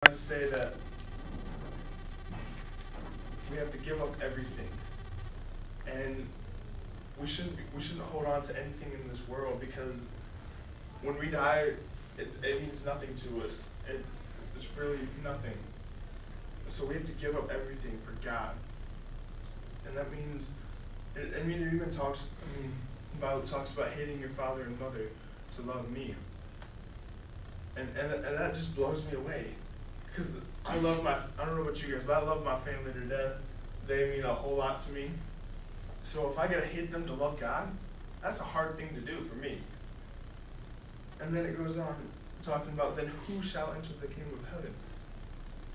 I would say that we have to give up everything, and we shouldn't hold on to anything in this world, because when we die, it means nothing to us. It's really nothing. So we have to give up everything for God, and that means, it even talks. The Bible talks about hating your father and mother to love me, and that just blows me away, because I don't know about you guys, but I love my family to death. They mean a whole lot to me. So if I gotta hate them to love God, that's a hard thing to do for me. And then it goes on talking about, then who shall enter the kingdom of heaven?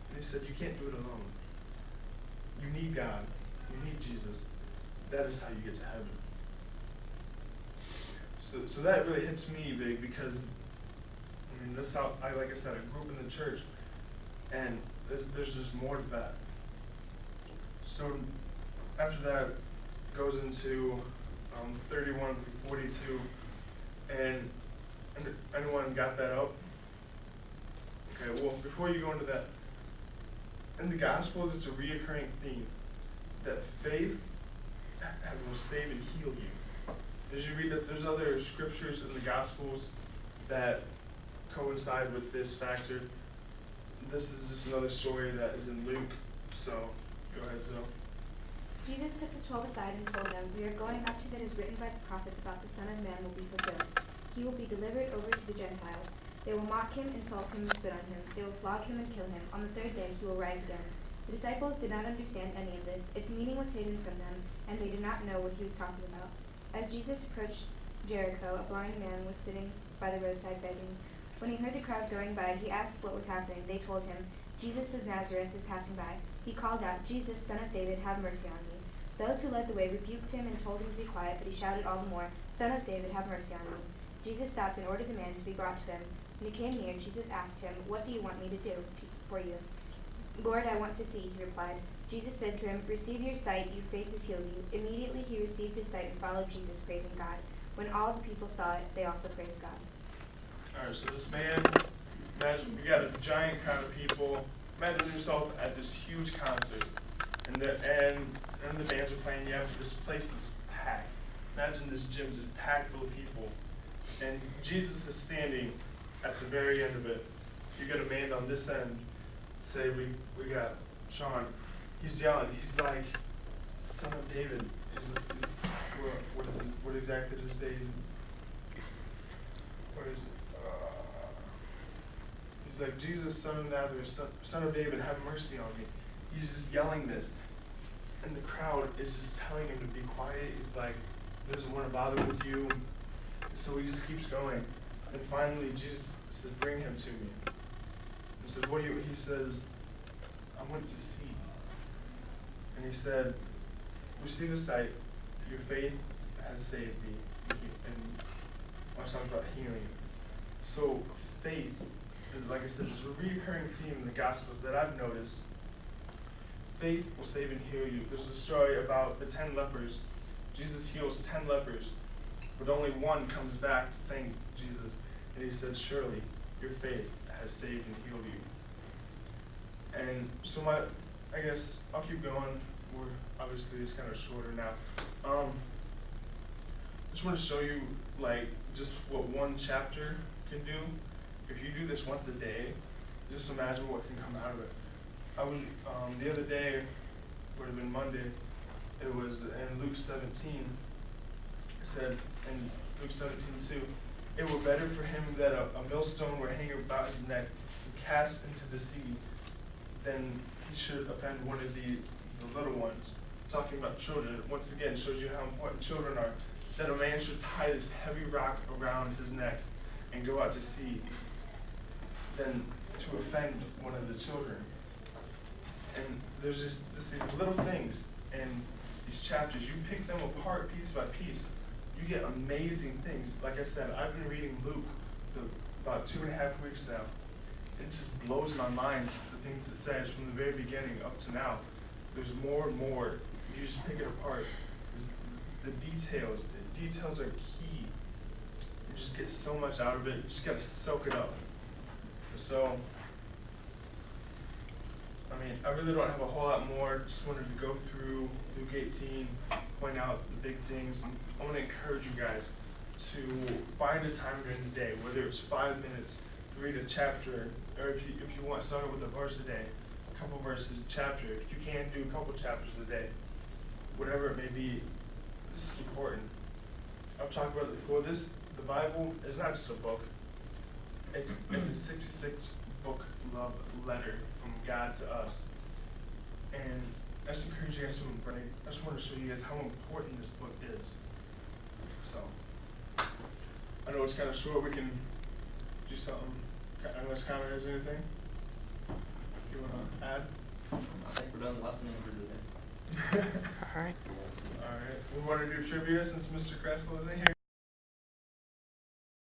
And he said, you can't do it alone. You need God. You need Jesus. That is how you get to heaven. So that really hits me big, because this how like I said, I grew up in the church, and there's just more to that. So after that goes into 31 through 42, and anyone got that up? Okay, well, before you go into that, in the Gospels, it's a reoccurring theme that faith will save and heal you. As you read that, there's other scriptures in the Gospels that coincide with this factor. This is just another story that is in Luke, so go ahead, Zoe. Jesus took the 12 aside and told them, "We are going up to that is written by the prophets about the Son of Man will be fulfilled. He will be delivered over to the Gentiles. They will mock him, insult him, and spit on him. They will flog him and kill him. On the third day he will rise again." The disciples did not understand any of this. Its meaning was hidden from them, and they did not know what he was talking about. As Jesus approached Jericho, a blind man was sitting by the roadside begging. When he heard the crowd going by, he asked what was happening. They told him, "Jesus of Nazareth is passing by." He called out, "Jesus, Son of David, have mercy on me." Those who led the way rebuked him and told him to be quiet, but he shouted all the more, "Son of David, have mercy on me." Jesus stopped and ordered the man to be brought to him. When he came near, Jesus asked him, "What do you want me to do for you?" "Lord, I want to see," he replied. Jesus said to him, "Receive your sight, your faith has healed you." Immediately he received his sight and followed Jesus, praising God. When all the people saw it, they also praised God. Alright, so this man, imagine, you got a giant crowd of people. Imagine yourself at this huge concert, and the bands are playing. Yeah, this place is packed. Imagine this gym is packed full of people, and Jesus is standing at the very end of it. You got a man on this end. Say we got Sean. He's yelling. He's like, "Son of David." What exactly did he say? Where is it? He's like, "Jesus, Son of Nazareth, Son of David, have mercy on me." He's just yelling this, and the crowd is just telling him to be quiet. He's like, "He doesn't want to bother with you." So he just keeps going, and finally Jesus says, "Bring him to me." He said, "What do you?" He says, "I want to see." And he said, "Receive the sight. Your faith has saved me." And I was talking about healing. So faith, like I said, is a recurring theme in the Gospels that I've noticed. Faith will save and heal you. There's a story about the 10 lepers. Jesus heals 10 lepers, but only one comes back to thank Jesus. And he said, "Surely your faith has saved and healed you." And so I guess I'll keep going. Obviously it's kind of shorter now. Just want to show you just what one chapter can do. If you do this once a day, just imagine what can come out of it. I was the other day, would have been Monday. It was in Luke 17. It said in Luke 17:2, "It were better for him that a millstone were hanging about his neck and cast into the sea, than he should offend one of the little ones." Talking about children, once again, shows you how important children are. That a man should tie this heavy rock around his neck and go out to sea, than to offend one of the children. And there's just these little things in these chapters. You pick them apart piece by piece, you get amazing things. Like I said, I've been reading Luke about 2.5 weeks now. It just blows my mind, just the things it says from the very beginning up to now. There's more and more. You just pick it apart. The details are key. You just get so much out of it. You just gotta soak it up. So mean, I really don't have a whole lot more. Just wanted to go through Luke 18, point out the big things. And I want to encourage you guys to find a time during the day, whether it's 5 minutes, to read a chapter, or if you want to start with a verse a day, a couple verses a chapter. If you can, do a couple chapters a day. Whatever it may be, this is important. I've talked about it before. The Bible is not just a book. It's a 66 book love letter from God to us. And I just encourage you guys to embrace. I just want to show you guys how important this book is. So, I know it's kind of short. We can do something, unless Connor has anything you want to add? I think we're done listening for today. All right. All right. We want to do trivia since Mr. Kressel isn't here.